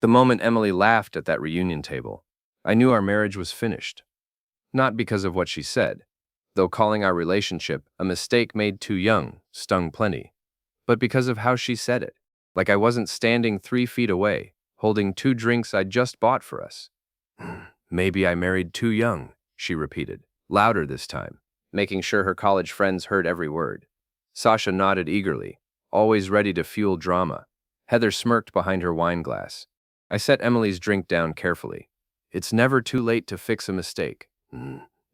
The moment Emily laughed at that reunion table, I knew our marriage was finished. Not because of what she said, though calling our relationship a mistake made too young stung plenty, but because of how she said it, like I wasn't standing 3 feet away, holding 2 drinks I'd just bought for us. Maybe I married too young, she repeated, louder this time, making sure her college friends heard every word. Sasha nodded eagerly, always ready to fuel drama. Heather smirked behind her wine glass. I set Emily's drink down carefully. It's never too late to fix a mistake.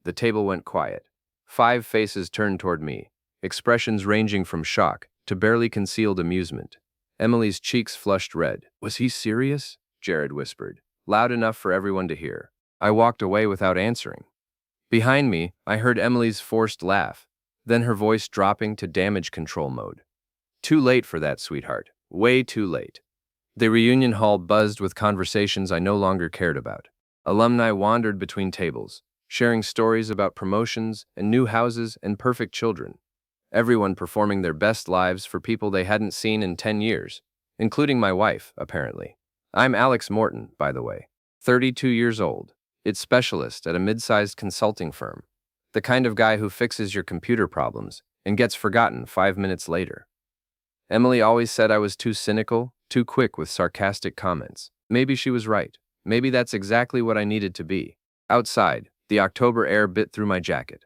The table went quiet. 5 faces turned toward me, expressions ranging from shock to barely concealed amusement. Emily's cheeks flushed red. Was he serious? Jared whispered, loud enough for everyone to hear. I walked away without answering. Behind me, I heard Emily's forced laugh, then her voice dropping to damage control mode. Too late for that, sweetheart. Way too late. The reunion hall buzzed with conversations I no longer cared about. Alumni wandered between tables, sharing stories about promotions and new houses and perfect children. Everyone performing their best lives for people they hadn't seen in 10 years, including my wife, apparently. I'm Alex Morton, by the way, 32 years old, its specialist at a mid-sized consulting firm, the kind of guy who fixes your computer problems and gets forgotten 5 minutes later. Emily always said I was too cynical, too quick with sarcastic comments. Maybe she was right. Maybe that's exactly what I needed to be. Outside, the October air bit through my jacket.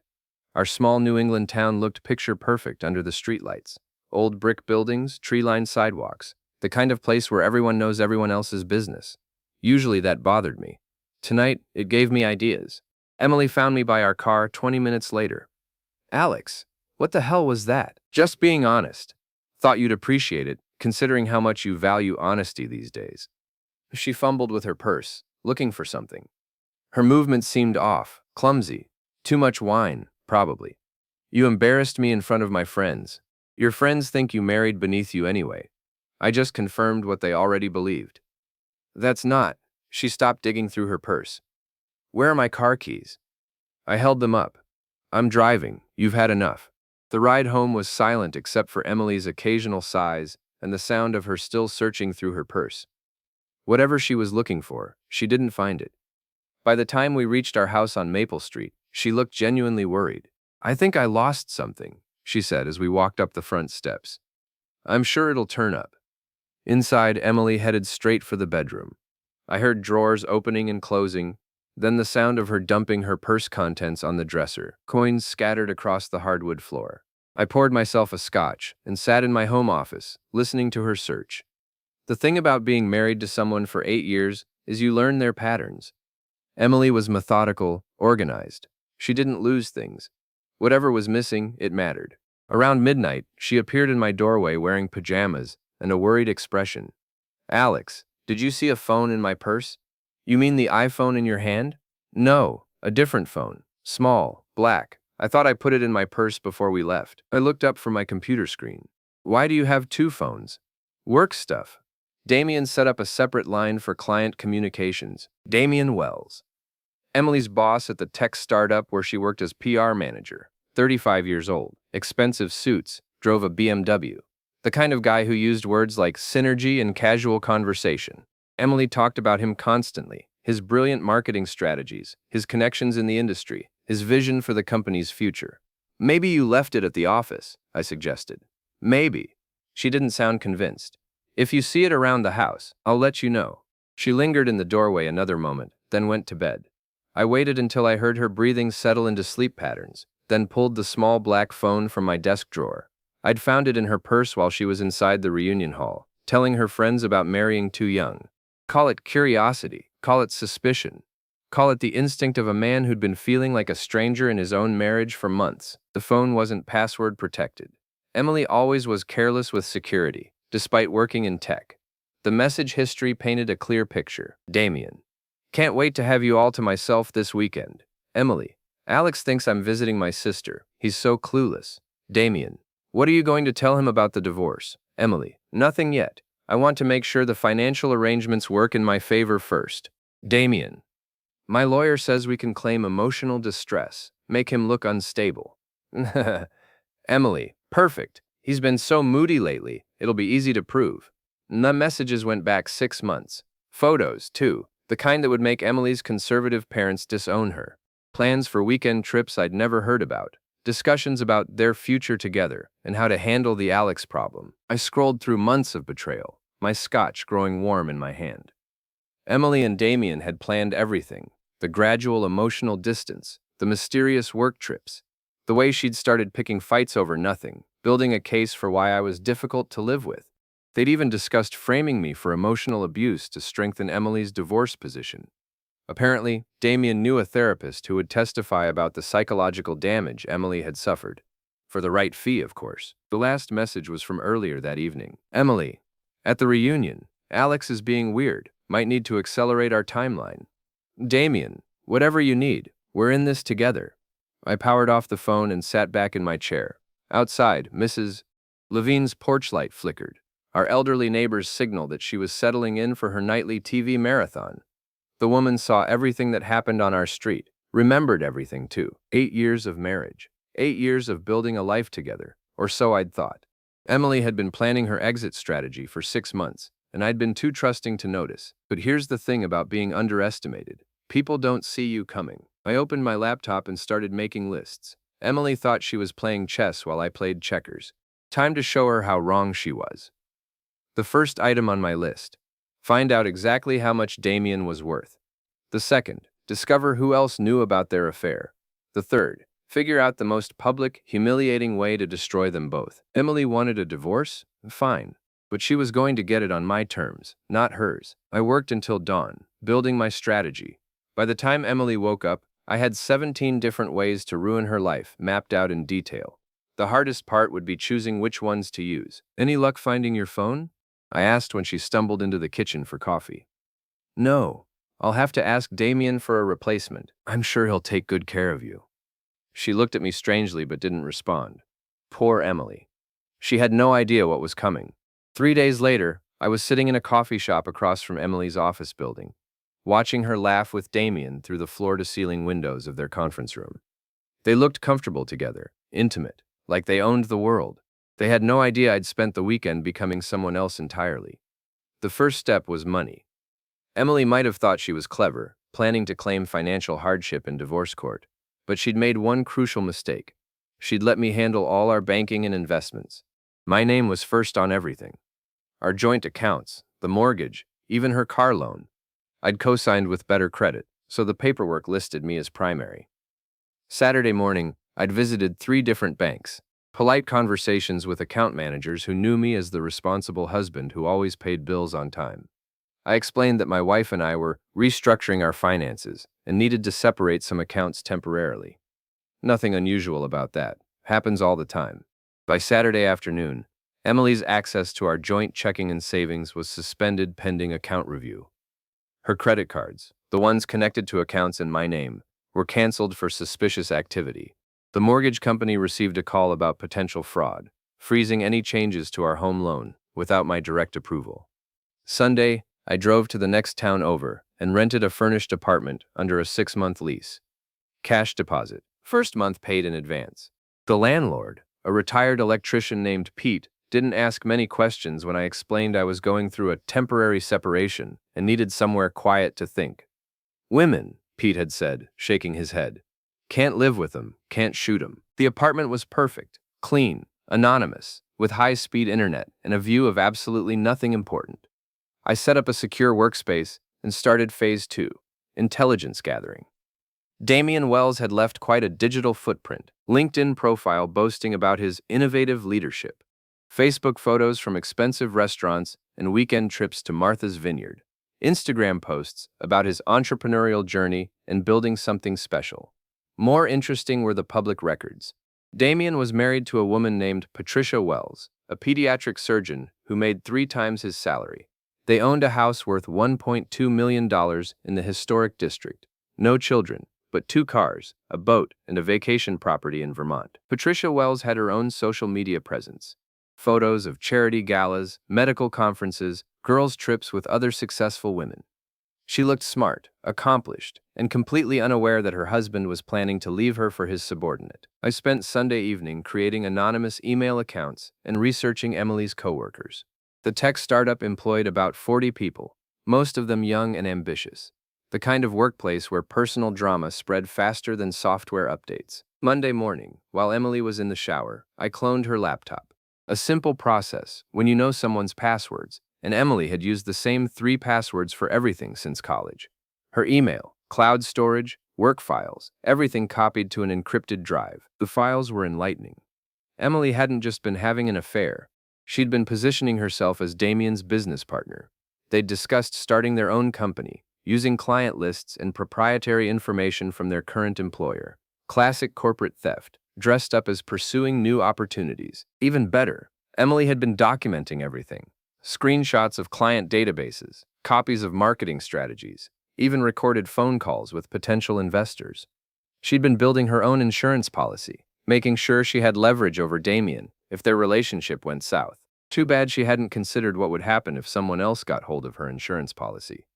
Our small New England town looked picture-perfect under the streetlights. Old brick buildings, tree-lined sidewalks, the kind of place where everyone knows everyone else's business. Usually that bothered me. Tonight, it gave me ideas. Emily found me by our car 20 minutes later. Alex, what the hell was that? Just being honest. Thought you'd appreciate it, considering how much you value honesty these days. She fumbled with her purse, looking for something. Her movements seemed off, clumsy. Too much wine, probably. You embarrassed me in front of my friends. Your friends think you married beneath you anyway. I just confirmed what they already believed. That's not. She stopped digging through her purse. Where are my car keys? I held them up. I'm driving. You've had enough. The ride home was silent except for Emily's occasional sighs and the sound of her still searching through her purse. Whatever she was looking for, she didn't find it. By the time we reached our house on Maple Street, she looked genuinely worried. I think I lost something, she said as we walked up the front steps. I'm sure it'll turn up. Inside, Emily headed straight for the bedroom. I heard drawers opening and closing, then the sound of her dumping her purse contents on the dresser, coins scattered across the hardwood floor. I poured myself a scotch and sat in my home office, listening to her search. The thing about being married to someone for 8 years is you learn their patterns. Emily was methodical, organized. She didn't lose things. Whatever was missing, it mattered. Around midnight, she appeared in my doorway wearing pajamas and a worried expression. Alex, did you see a phone in my purse? You mean the iPhone in your hand? No, a different phone. Small, black. I thought I put it in my purse before we left. I looked up from my computer screen. Why do you have 2 phones? Work stuff. Damien set up a separate line for client communications. Damien Wells. Emily's boss at the tech startup where she worked as PR manager. 35 years old. Expensive suits. Drove a BMW. The kind of guy who used words like synergy and casual conversation. Emily talked about him constantly, his brilliant marketing strategies, his connections in the industry, his vision for the company's future. Maybe you left it at the office, I suggested. Maybe. She didn't sound convinced. If you see it around the house, I'll let you know. She lingered in the doorway another moment, then went to bed. I waited until I heard her breathing settle into sleep patterns, then pulled the small black phone from my desk drawer. I'd found it in her purse while she was inside the reunion hall, telling her friends about marrying too young. Call it curiosity, call it suspicion, call it the instinct of a man who'd been feeling like a stranger in his own marriage for months. The phone wasn't password protected. Emily always was careless with security, despite working in tech. The message history painted a clear picture. Damien. Can't wait to have you all to myself this weekend. Emily. Alex thinks I'm visiting my sister. He's so clueless. Damien. What are you going to tell him about the divorce? Emily. Nothing yet. I want to make sure the financial arrangements work in my favor first. Damien. My lawyer says we can claim emotional distress, make him look unstable. Emily. Perfect. He's been so moody lately, it'll be easy to prove. The messages went back 6 months. Photos, too, the kind that would make Emily's conservative parents disown her. Plans for weekend trips I'd never heard about. Discussions about their future together and how to handle the Alex problem. I scrolled through months of betrayal, my scotch growing warm in my hand. Emily and Damien had planned everything: the gradual emotional distance, the mysterious work trips, the way she'd started picking fights over nothing, building a case for why I was difficult to live with. They'd even discussed framing me for emotional abuse to strengthen Emily's divorce position. Apparently, Damien knew a therapist who would testify about the psychological damage Emily had suffered. For the right fee, of course. The last message was from earlier that evening. Emily, at the reunion, Alex is being weird. Might need to accelerate our timeline. Damien, whatever you need, we're in this together. I powered off the phone and sat back in my chair. Outside, Mrs. Levine's porch light flickered. Our elderly neighbors signaled that she was settling in for her nightly TV marathon. The woman saw everything that happened on our street, remembered everything too. 8 years of marriage, 8 years of building a life together, or so I'd thought. Emily had been planning her exit strategy for 6 months, and I'd been too trusting to notice. But here's the thing about being underestimated. People don't see you coming. I opened my laptop and started making lists. Emily thought she was playing chess while I played checkers. Time to show her how wrong she was. The first item on my list: find out exactly how much Damien was worth. The second: discover who else knew about their affair. The third: figure out the most public, humiliating way to destroy them both. Emily wanted a divorce? Fine. But she was going to get it on my terms, not hers. I worked until dawn, building my strategy. By the time Emily woke up, I had 17 different ways to ruin her life, mapped out in detail. The hardest part would be choosing which ones to use. Any luck finding your phone? I asked when she stumbled into the kitchen for coffee. No, I'll have to ask Damien for a replacement. I'm sure he'll take good care of you. She looked at me strangely but didn't respond. Poor Emily. She had no idea what was coming. 3 days later, I was sitting in a coffee shop across from Emily's office building, watching her laugh with Damien through the floor-to-ceiling windows of their conference room. They looked comfortable together, intimate, like they owned the world. They had no idea I'd spent the weekend becoming someone else entirely. The first step was money. Emily might have thought she was clever, planning to claim financial hardship in divorce court, but she'd made one crucial mistake. She'd let me handle all our banking and investments. My name was first on everything. Our joint accounts, the mortgage, even her car loan. I'd co-signed with better credit, so the paperwork listed me as primary. Saturday morning, I'd visited 3 different banks. Polite conversations with account managers who knew me as the responsible husband who always paid bills on time. I explained that my wife and I were restructuring our finances and needed to separate some accounts temporarily. Nothing unusual about that. Happens all the time. By Saturday afternoon, Emily's access to our joint checking and savings was suspended pending account review. Her credit cards, the ones connected to accounts in my name, were canceled for suspicious activity. The mortgage company received a call about potential fraud, freezing any changes to our home loan without my direct approval. Sunday, I drove to the next town over and rented a furnished apartment under a 6-month lease. Cash deposit, first month paid in advance. The landlord, a retired electrician named Pete, didn't ask many questions when I explained I was going through a temporary separation and needed somewhere quiet to think. Women, Pete had said, shaking his head. Can't live with them, can't shoot them. The apartment was perfect, clean, anonymous, with high-speed internet and a view of absolutely nothing important. I set up a secure workspace and started phase 2, intelligence gathering. Damien Wells had left quite a digital footprint, LinkedIn profile boasting about his innovative leadership, Facebook photos from expensive restaurants and weekend trips to Martha's Vineyard, Instagram posts about his entrepreneurial journey and building something special. More interesting were the public records. Damien was married to a woman named Patricia Wells, a pediatric surgeon who made 3 times his salary. They owned a house worth $1.2 million in the historic district. No children, but 2 cars, a boat, and a vacation property in Vermont. Patricia Wells had her own social media presence. Photos of charity galas, medical conferences, girls' trips with other successful women. She looked smart, accomplished, and completely unaware that her husband was planning to leave her for his subordinate. I spent Sunday evening creating anonymous email accounts and researching Emily's coworkers. The tech startup employed about 40 people, most of them young and ambitious. The kind of workplace where personal drama spread faster than software updates. Monday morning, while Emily was in the shower, I cloned her laptop. A simple process when you know someone's passwords, and Emily had used the same 3 passwords for everything since college. Her email, cloud storage, work files, everything copied to an encrypted drive. The files were enlightening. Emily hadn't just been having an affair. She'd been positioning herself as Damien's business partner. They'd discussed starting their own company, using client lists and proprietary information from their current employer. Classic corporate theft, dressed up as pursuing new opportunities. Even better, Emily had been documenting everything. Screenshots of client databases, copies of marketing strategies, even recorded phone calls with potential investors. She'd been building her own insurance policy, making sure she had leverage over Damien if their relationship went south. Too bad she hadn't considered what would happen if someone else got hold of her insurance policy.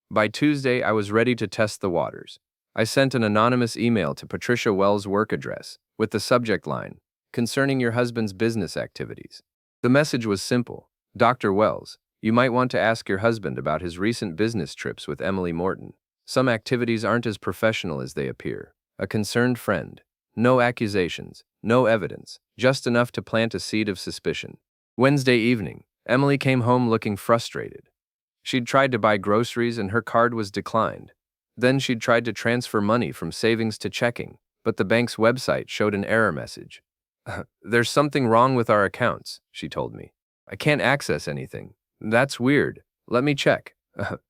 By Tuesday, I was ready to test the waters. I sent an anonymous email to Patricia Wells' work address with the subject line, "Concerning your husband's business activities." The message was simple. "Dr. Wells, you might want to ask your husband about his recent business trips with Emily Morton. Some activities aren't as professional as they appear. A concerned friend. No accusations, no evidence, just enough to plant a seed of suspicion." Wednesday evening, Emily came home looking frustrated. She'd tried to buy groceries and her card was declined. Then she'd tried to transfer money from savings to checking, but the bank's website showed an error message. "There's something wrong with our accounts," she told me. "I can't access anything." "That's weird. Let me check."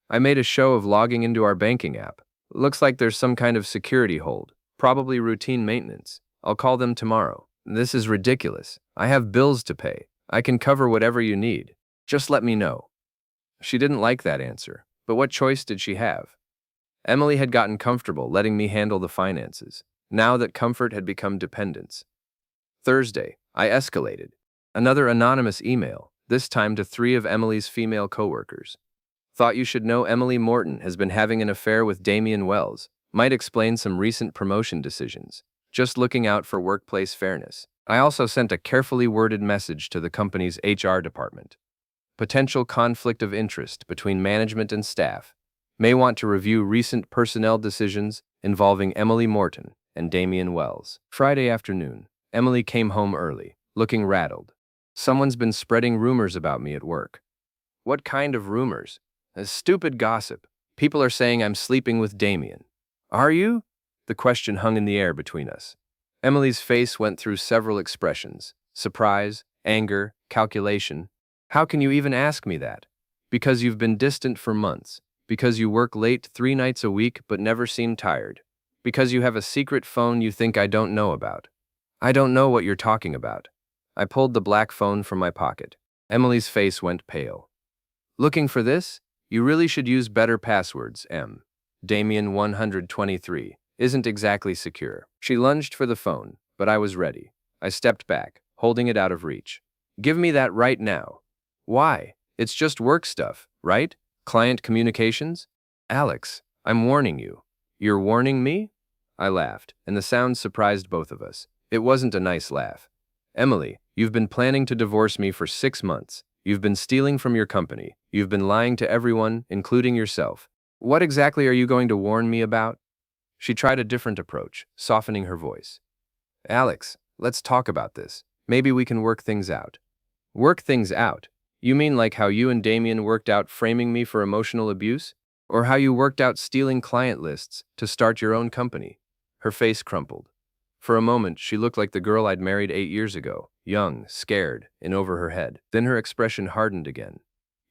I made a show of logging into our banking app. "Looks like there's some kind of security hold, probably routine maintenance. I'll call them tomorrow." "This is ridiculous. I have bills to pay. I can cover whatever you need. Just let me know." She didn't like that answer, but what choice did she have? Emily had gotten comfortable letting me handle the finances. Now that comfort had become dependence. Thursday, I escalated. Another anonymous email, this time to 3 of Emily's female coworkers. "Thought you should know Emily Morton has been having an affair with Damien Wells. Might explain some recent promotion decisions. Just looking out for workplace fairness." I also sent a carefully worded message to the company's HR department. "Potential conflict of interest between management and staff. May want to review recent personnel decisions involving Emily Morton and Damien Wells." Friday afternoon, Emily came home early, looking rattled. "Someone's been spreading rumors about me at work." "What kind of rumors?" "Stupid gossip. People are saying I'm sleeping with Damien." "Are you?" The question hung in the air between us. Emily's face went through several expressions: surprise, anger, calculation. "How can you even ask me that?" "Because you've been distant for months. Because you work late 3 nights a week but never seem tired. Because you have a secret phone you think I don't know about." "I don't know what you're talking about." I pulled the black phone from my pocket. Emily's face went pale. "Looking for this? You really should use better passwords, Em. Damien 123 isn't exactly secure." She lunged for the phone, but I was ready. I stepped back, holding it out of reach. "Give me that right now." "Why? It's just work stuff, right? Client communications?" "Alex, I'm warning you." "You're warning me?" I laughed, and the sound surprised both of us. It wasn't a nice laugh. "Emily, you've been planning to divorce me for 6 months. You've been stealing from your company. You've been lying to everyone, including yourself. What exactly are you going to warn me about?" She tried a different approach, softening her voice. "Alex, let's talk about this. Maybe we can work things out." "Work things out? You mean like how you and Damien worked out framing me for emotional abuse? Or how you worked out stealing client lists to start your own company?" Her face crumpled. For a moment, she looked like the girl I'd married 8 years ago, young, scared, in over her head. Then her expression hardened again.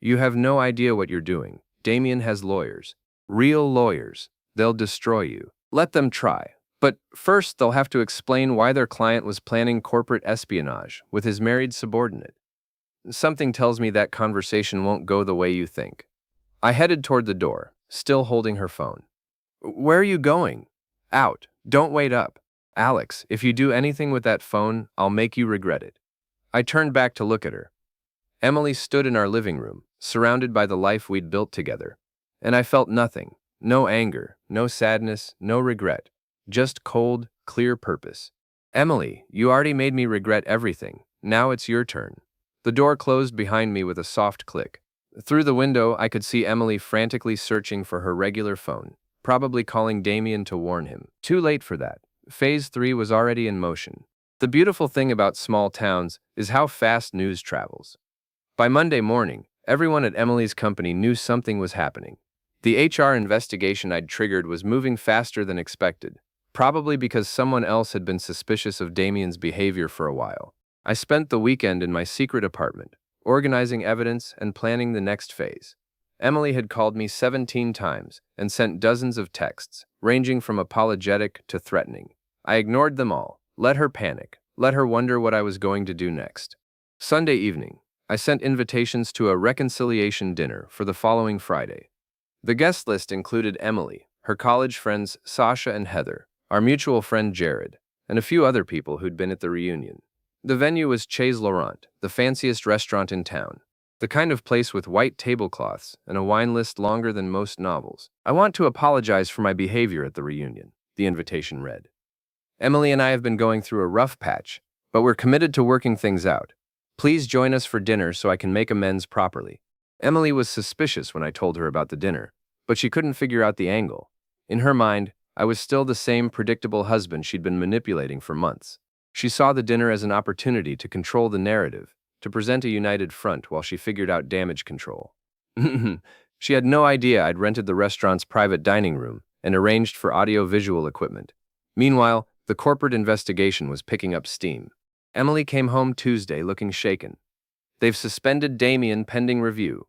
"You have no idea what you're doing. Damien has lawyers. Real lawyers. They'll destroy you." "Let them try. But first they'll have to explain why their client was planning corporate espionage with his married subordinate." "Something tells me that conversation won't go the way you think." I headed toward the door, still holding her phone. "Where are you going?" "Out. Don't wait up." "Alex, if you do anything with that phone, I'll make you regret it." I turned back to look at her. Emily stood in our living room, surrounded by the life we'd built together. And I felt nothing. No anger, no sadness, no regret. Just cold, clear purpose. "Emily, you already made me regret everything. Now it's your turn." The door closed behind me with a soft click. Through the window, I could see Emily frantically searching for her regular phone, probably calling Damien to warn him. Too late for that. Phase 3 was already in motion. The beautiful thing about small towns is how fast news travels. By Monday morning, everyone at Emily's company knew something was happening. The HR investigation I'd triggered was moving faster than expected, probably because someone else had been suspicious of Damien's behavior for a while. I spent the weekend in my secret apartment, organizing evidence and planning the next phase. Emily had called me 17 times and sent dozens of texts, ranging from apologetic to threatening. I ignored them all, let her panic, let her wonder what I was going to do next. Sunday evening, I sent invitations to a reconciliation dinner for the following Friday. The guest list included Emily, her college friends Sasha and Heather, our mutual friend Jared, and a few other people who'd been at the reunion. The venue was Chez Laurent, the fanciest restaurant in town. The kind of place with white tablecloths and a wine list longer than most novels. I want to apologize for my behavior at the reunion, the invitation read. Emily and I have been going through a rough patch, but we're committed to working things out. Please join us for dinner so I can make amends properly. Emily was suspicious when I told her about the dinner, but she couldn't figure out the angle. In her mind, I was still the same predictable husband she'd been manipulating for months. She saw the dinner as an opportunity to control the narrative, to present a united front while she figured out damage control. She had no idea I'd rented the restaurant's private dining room and arranged for audio-visual equipment. Meanwhile, the corporate investigation was picking up steam. Emily came home Tuesday looking shaken. They've suspended Damien pending review.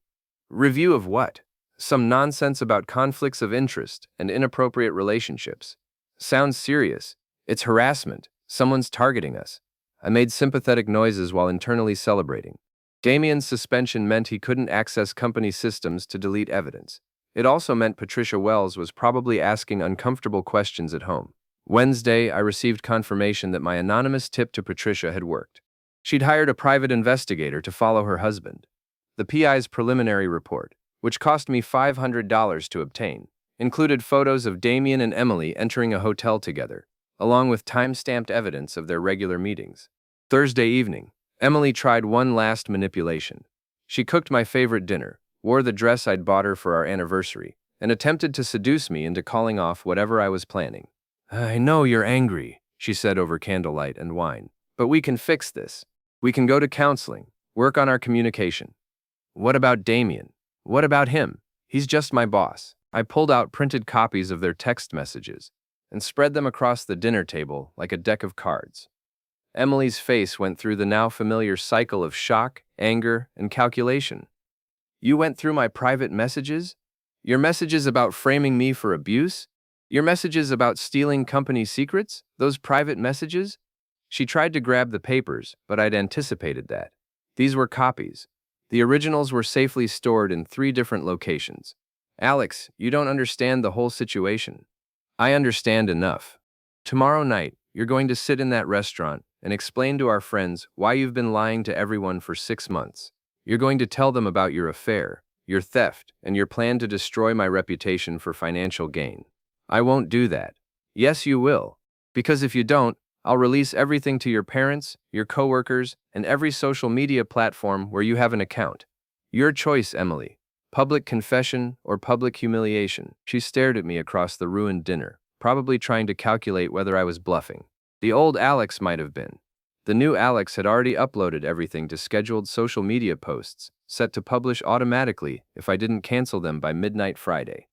Review of what? Some nonsense about conflicts of interest and inappropriate relationships. Sounds serious. It's harassment. Someone's targeting us. I made sympathetic noises while internally celebrating. Damien's suspension meant he couldn't access company systems to delete evidence. It also meant Patricia Wells was probably asking uncomfortable questions at home. Wednesday, I received confirmation that my anonymous tip to Patricia had worked. She'd hired a private investigator to follow her husband. The PI's preliminary report, which cost me $500 to obtain, included photos of Damien and Emily entering a hotel together, along with time-stamped evidence of their regular meetings. Thursday evening, Emily tried one last manipulation. She cooked my favorite dinner, wore the dress I'd bought her for our anniversary, and attempted to seduce me into calling off whatever I was planning. I know you're angry, she said over candlelight and wine, but we can fix this. We can go to counseling, work on our communication. What about Damien? What about him? He's just my boss. I pulled out printed copies of their text messages and spread them across the dinner table like a deck of cards. Emily's face went through the now familiar cycle of shock, anger, and calculation. You went through my private messages? Your messages about framing me for abuse? Your messages about stealing company secrets? Those private messages? She tried to grab the papers, but I'd anticipated that. These were copies. The originals were safely stored in 3 different locations. Alex, you don't understand the whole situation. I understand enough. Tomorrow night, you're going to sit in that restaurant and explain to our friends why you've been lying to everyone for 6 months. You're going to tell them about your affair, your theft, and your plan to destroy my reputation for financial gain. I won't do that. Yes, you will. Because if you don't, I'll release everything to your parents, your coworkers, and every social media platform where you have an account. Your choice, Emily. Public confession or public humiliation. She stared at me across the ruined dinner, probably trying to calculate whether I was bluffing. The old Alex might have been. The new Alex had already uploaded everything to scheduled social media posts, set to publish automatically if I didn't cancel them by midnight Friday.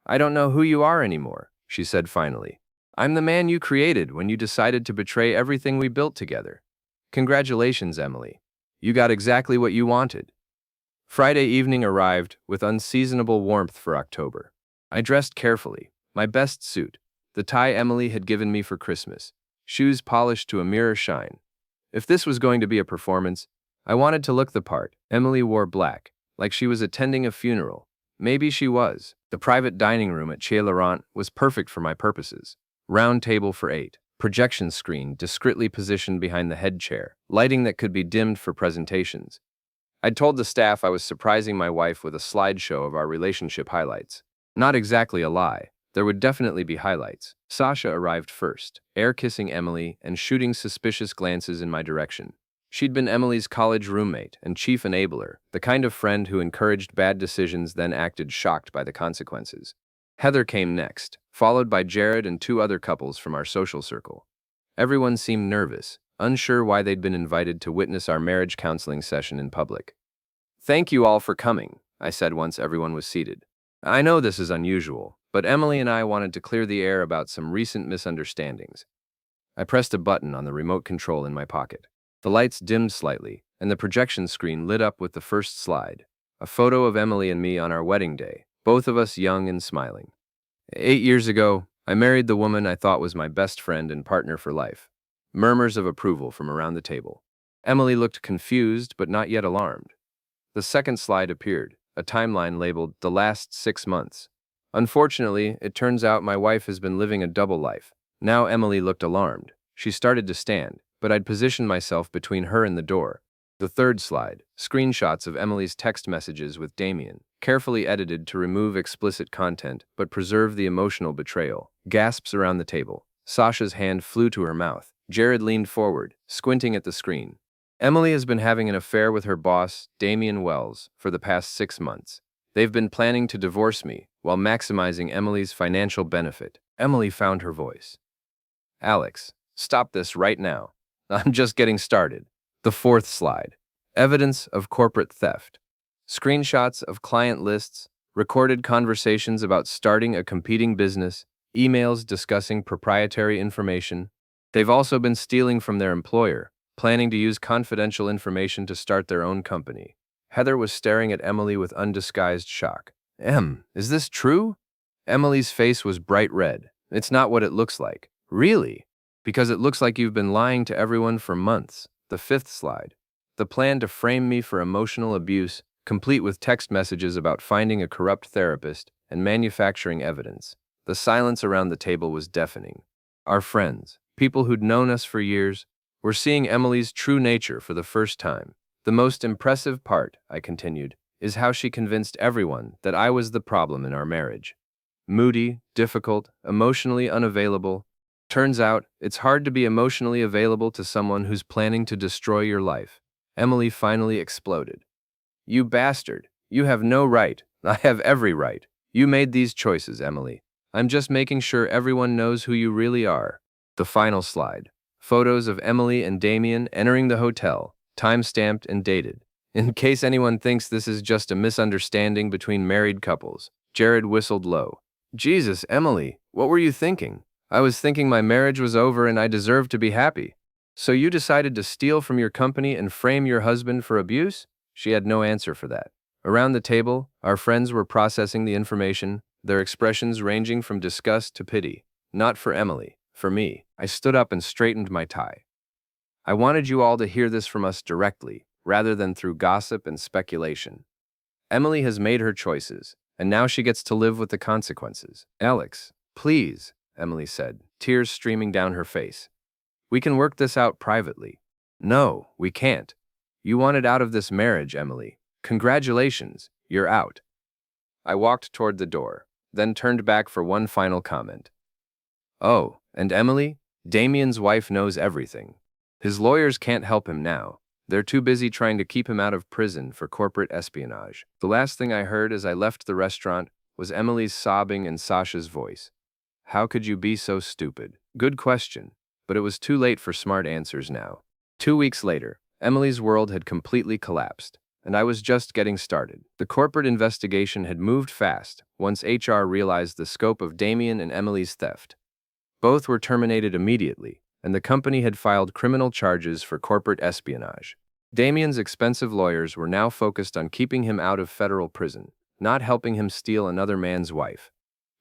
I don't know who you are anymore, she said finally. I'm the man you created when you decided to betray everything we built together. Congratulations, Emily. You got exactly what you wanted. Friday evening arrived with unseasonable warmth for October. I dressed carefully, my best suit, the tie Emily had given me for Christmas, shoes polished to a mirror shine. If this was going to be a performance, I wanted to look the part. Emily wore black, like she was attending a funeral. Maybe she was. The private dining room at Chez Laurent was perfect for my purposes. Round table for 8, projection screen discreetly positioned behind the head chair, lighting that could be dimmed for presentations. I'd told the staff I was surprising my wife with a slideshow of our relationship highlights. Not exactly a lie. There would definitely be highlights. Sasha arrived first, air-kissing Emily and shooting suspicious glances in my direction. She'd been Emily's college roommate and chief enabler, the kind of friend who encouraged bad decisions then acted shocked by the consequences. Heather came next, followed by Jared and two other couples from our social circle. Everyone seemed nervous, unsure why they'd been invited to witness our marriage counseling session in public. "Thank you all for coming," I said once everyone was seated. "I know this is unusual, but Emily and I wanted to clear the air about some recent misunderstandings." I pressed a button on the remote control in my pocket. The lights dimmed slightly, and the projection screen lit up with the first slide, a photo of Emily and me on our wedding day, both of us young and smiling. 8 years ago, I married the woman I thought was my best friend and partner for life. Murmurs of approval from around the table. Emily looked confused but not yet alarmed. The second slide appeared, a timeline labeled "The Last 6 Months." Unfortunately, it turns out my wife has been living a double life. Now Emily looked alarmed. She started to stand, but I'd positioned myself between her and the door. The third slide, screenshots of Emily's text messages with Damien, carefully edited to remove explicit content but preserve the emotional betrayal. Gasps around the table. Sasha's hand flew to her mouth. Jared leaned forward, squinting at the screen. Emily has been having an affair with her boss, Damien Wells, for the past 6 months. They've been planning to divorce me while maximizing Emily's financial benefit. Emily found her voice. "Alex, stop this right now. I'm just getting started." The fourth slide. Evidence of corporate theft. Screenshots of client lists, recorded conversations about starting a competing business, emails discussing proprietary information. They've also been stealing from their employer, planning to use confidential information to start their own company. Heather was staring at Emily with undisguised shock. Is this true?" Emily's face was bright red. "It's not what it looks like." "Really?" "Because it looks like you've been lying to everyone for months." The fifth slide. The plan to frame me for emotional abuse, complete with text messages about finding a corrupt therapist and manufacturing evidence. The silence around the table was deafening. Our friends, people who'd known us for years, were seeing Emily's true nature for the first time. "The most impressive part," I continued, "is how she convinced everyone that I was the problem in our marriage. Moody, difficult, emotionally unavailable. Turns out, it's hard to be emotionally available to someone who's planning to destroy your life." Emily finally exploded. "You bastard. You have no right. I have every right. You made these choices, Emily. I'm just making sure everyone knows who you really are." The final slide. Photos of Emily and Damien entering the hotel, time-stamped and dated. "In case anyone thinks this is just a misunderstanding between married couples." Jared whistled low. "Jesus, Emily, what were you thinking?" "I was thinking my marriage was over and I deserved to be happy." "So you decided to steal from your company and frame your husband for abuse?" She had no answer for that. Around the table, our friends were processing the information, their expressions ranging from disgust to pity. Not for Emily, for me. I stood up and straightened my tie. "I wanted you all to hear this from us directly, rather than through gossip and speculation. Emily has made her choices, and now she gets to live with the consequences." "Alex, please," Emily said, tears streaming down her face. "We can work this out privately." "No, we can't. You wanted out of this marriage, Emily. Congratulations, you're out." I walked toward the door, then turned back for one final comment. "Oh, and Emily, Damien's wife knows everything. His lawyers can't help him now. They're too busy trying to keep him out of prison for corporate espionage." The last thing I heard as I left the restaurant was Emily's sobbing and Sasha's voice. "How could you be so stupid?" Good question, but it was too late for smart answers now. 2 weeks later, Emily's world had completely collapsed, and I was just getting started. The corporate investigation had moved fast once HR realized the scope of Damien and Emily's theft. Both were terminated immediately, and the company had filed criminal charges for corporate espionage. Damien's expensive lawyers were now focused on keeping him out of federal prison, not helping him steal another man's wife.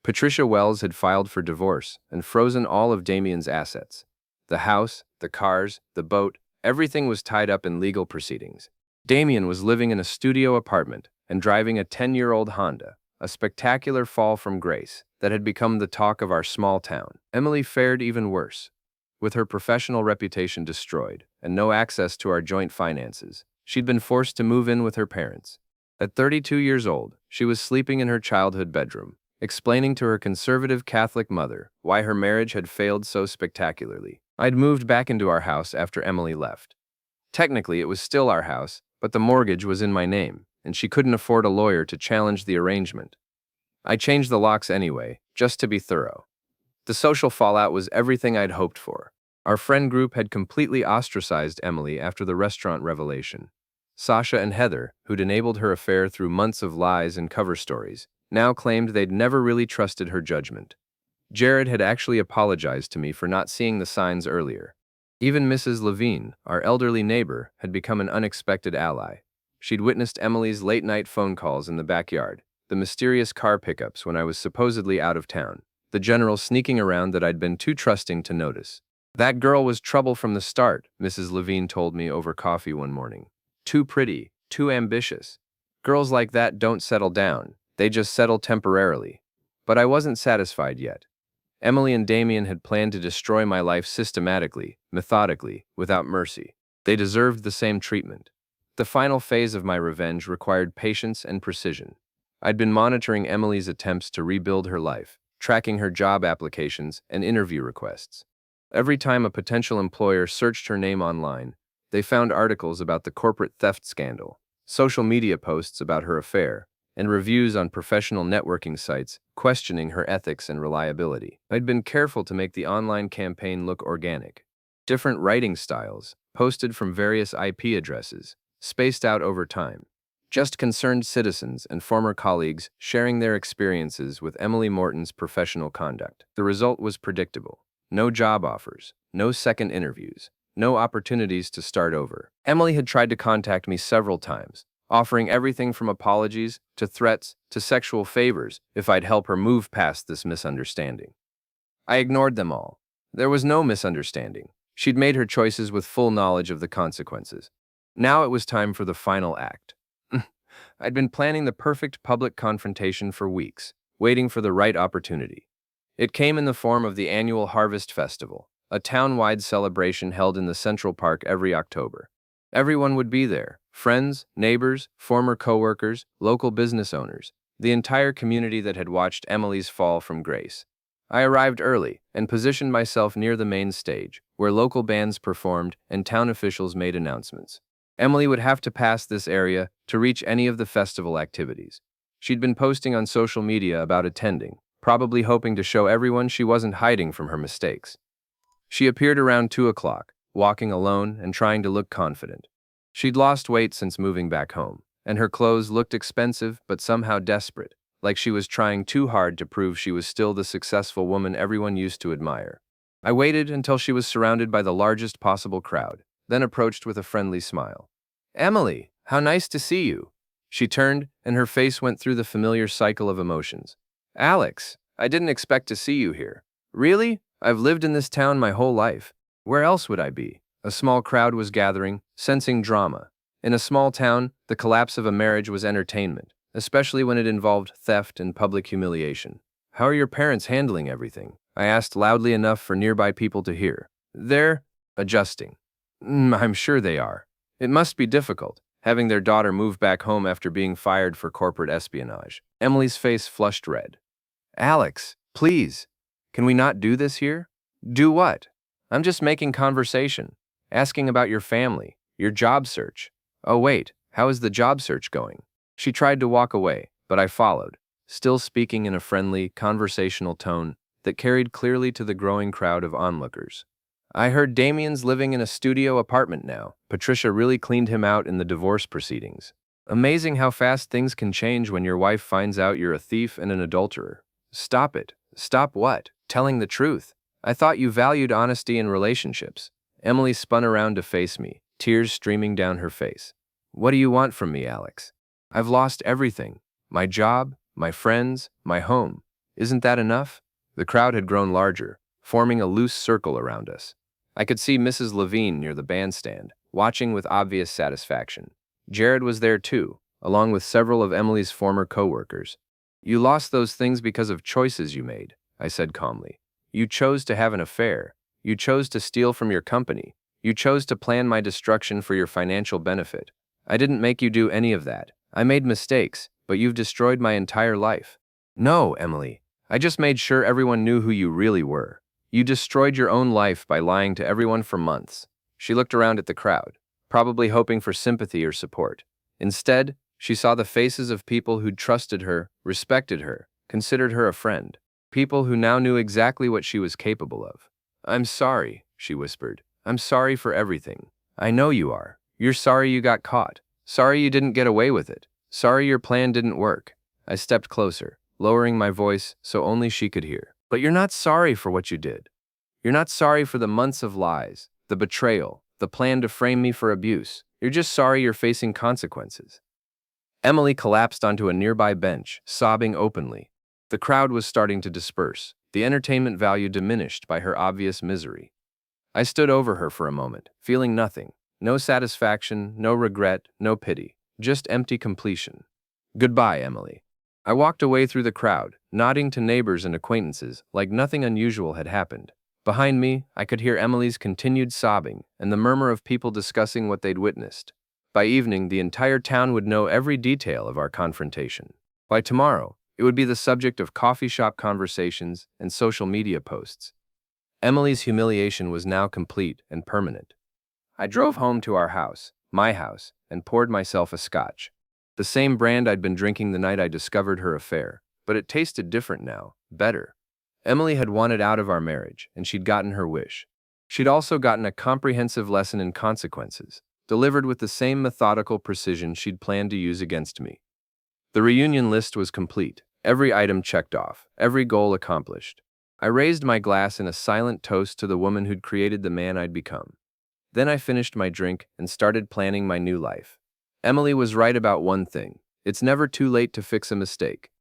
Patricia Wells had filed for divorce and frozen all of Damien's assets. The house, the cars, the boat, everything was tied up in legal proceedings. Damien was living in a studio apartment and driving a 10-year-old Honda, a spectacular fall from grace that had become the talk of our small town. Emily fared even worse. With her professional reputation destroyed and no access to our joint finances, she'd been forced to move in with her parents. At 32 years old, she was sleeping in her childhood bedroom, explaining to her conservative Catholic mother why her marriage had failed so spectacularly. I'd moved back into our house after Emily left. Technically, it was still our house, but the mortgage was in my name, and she couldn't afford a lawyer to challenge the arrangement. I changed the locks anyway, just to be thorough. The social fallout was everything I'd hoped for. Our friend group had completely ostracized Emily after the restaurant revelation. Sasha and Heather, who'd enabled her affair through months of lies and cover stories, now claimed they'd never really trusted her judgment. Jared had actually apologized to me for not seeing the signs earlier. Even Mrs. Levine, our elderly neighbor, had become an unexpected ally. She'd witnessed Emily's late-night phone calls in the backyard, the mysterious car pickups when I was supposedly out of town, the general sneaking around that I'd been too trusting to notice. That girl was trouble from the start, Mrs. Levine told me over coffee one morning. Too pretty, too ambitious. Girls like that don't settle down, they just settle temporarily. But I wasn't satisfied yet. Emily and Damien had planned to destroy my life systematically, methodically, without mercy. They deserved the same treatment. The final phase of my revenge required patience and precision. I'd been monitoring Emily's attempts to rebuild her life, tracking her job applications and interview requests. Every time a potential employer searched her name online, they found articles about the corporate theft scandal, social media posts about her affair, and reviews on professional networking sites questioning her ethics and reliability. I'd been careful to make the online campaign look organic. Different writing styles, posted from various IP addresses, spaced out over time. Just concerned citizens and former colleagues sharing their experiences with Emily Morton's professional conduct. The result was predictable. No job offers, no second interviews, no opportunities to start over. Emily had tried to contact me several times, offering everything from apologies to threats to sexual favors if I'd help her move past this misunderstanding. I ignored them all. There was no misunderstanding. She'd made her choices with full knowledge of the consequences. Now it was time for the final act. I'd been planning the perfect public confrontation for weeks, waiting for the right opportunity. It came in the form of the annual Harvest Festival, a town-wide celebration held in the Central Park every October. Everyone would be there: friends, neighbors, former coworkers, local business owners, the entire community that had watched Emily's fall from grace. I arrived early and positioned myself near the main stage, where local bands performed and town officials made announcements. Emily would have to pass this area to reach any of the festival activities. She'd been posting on social media about attending, probably hoping to show everyone she wasn't hiding from her mistakes. She appeared around 2 o'clock, walking alone and trying to look confident. She'd lost weight since moving back home, and her clothes looked expensive but somehow desperate, like she was trying too hard to prove she was still the successful woman everyone used to admire. I waited until she was surrounded by the largest possible crowd, then approached with a friendly smile. "Emily, how nice to see you." She turned, and her face went through the familiar cycle of emotions. "Alex, I didn't expect to see you here." "Really? I've lived in this town my whole life. Where else would I be?" A small crowd was gathering, sensing drama. In a small town, the collapse of a marriage was entertainment, especially when it involved theft and public humiliation. "How are your parents handling everything?" I asked loudly enough for nearby people to hear. "They're adjusting." I'm sure they are. It must be difficult, having their daughter move back home after being fired for corporate espionage." Emily's face flushed red. "Alex, please, can we not do this here?" "Do what?" "I'm just making conversation, asking about your family, your job search." "Oh wait, how is the job search going?" She tried to walk away, but I followed, still speaking in a friendly, conversational tone that carried clearly to the growing crowd of onlookers. "I heard Damien's living in a studio apartment now. Patricia really cleaned him out in the divorce proceedings. Amazing how fast things can change when your wife finds out you're a thief and an adulterer." "Stop it." "Stop what?" "Telling the truth. I thought you valued honesty in relationships." Emily spun around to face me, tears streaming down her face. "What do you want from me, Alex? I've lost everything. My job, my friends, my home. Isn't that enough?" The crowd had grown larger, forming a loose circle around us. I could see Mrs. Levine near the bandstand, watching with obvious satisfaction. Jared was there too, along with several of Emily's former coworkers. "You lost those things because of choices you made," I said calmly. "You chose to have an affair. You chose to steal from your company. You chose to plan my destruction for your financial benefit. I didn't make you do any of that. I made mistakes, but you've destroyed my entire life." "No, Emily. I just made sure everyone knew who you really were. You destroyed your own life by lying to everyone for months." She looked around at the crowd. probably hoping for sympathy or support. Instead, she saw the faces of people who'd trusted her, respected her, considered her a friend. People who now knew exactly what she was capable of. "I'm sorry," she whispered. "I'm sorry for everything. I know you are. You're sorry you got caught. Sorry you didn't get away with it. Sorry your plan didn't work." I stepped closer, lowering my voice so only she could hear. "But you're not sorry for what you did. You're not sorry for the months of lies, the betrayal, the plan to frame me for abuse. You're just sorry you're facing consequences." Emily collapsed onto a nearby bench, sobbing openly. The crowd was starting to disperse, the entertainment value diminished by her obvious misery. I stood over her for a moment, feeling nothing. No satisfaction, no regret, no pity. Just empty completion. "Goodbye, Emily." I walked away through the crowd, nodding to neighbors and acquaintances like nothing unusual had happened. Behind me, I could hear Emily's continued sobbing and the murmur of people discussing what they'd witnessed. By evening, the entire town would know every detail of our confrontation. By tomorrow, it would be the subject of coffee shop conversations and social media posts. Emily's humiliation was now complete and permanent. I drove home to our house, my house, and poured myself a scotch. The same brand I'd been drinking the night I discovered her affair, but it tasted different now, better. Emily had wanted out of our marriage, and she'd gotten her wish. She'd also gotten a comprehensive lesson in consequences, delivered with the same methodical precision she'd planned to use against me. The reunion list was complete, every item checked off, every goal accomplished. I raised my glass in a silent toast to the woman who'd created the man I'd become. Then I finished my drink and started planning my new life. Emily was right about one thing. It's never too late to fix a mistake.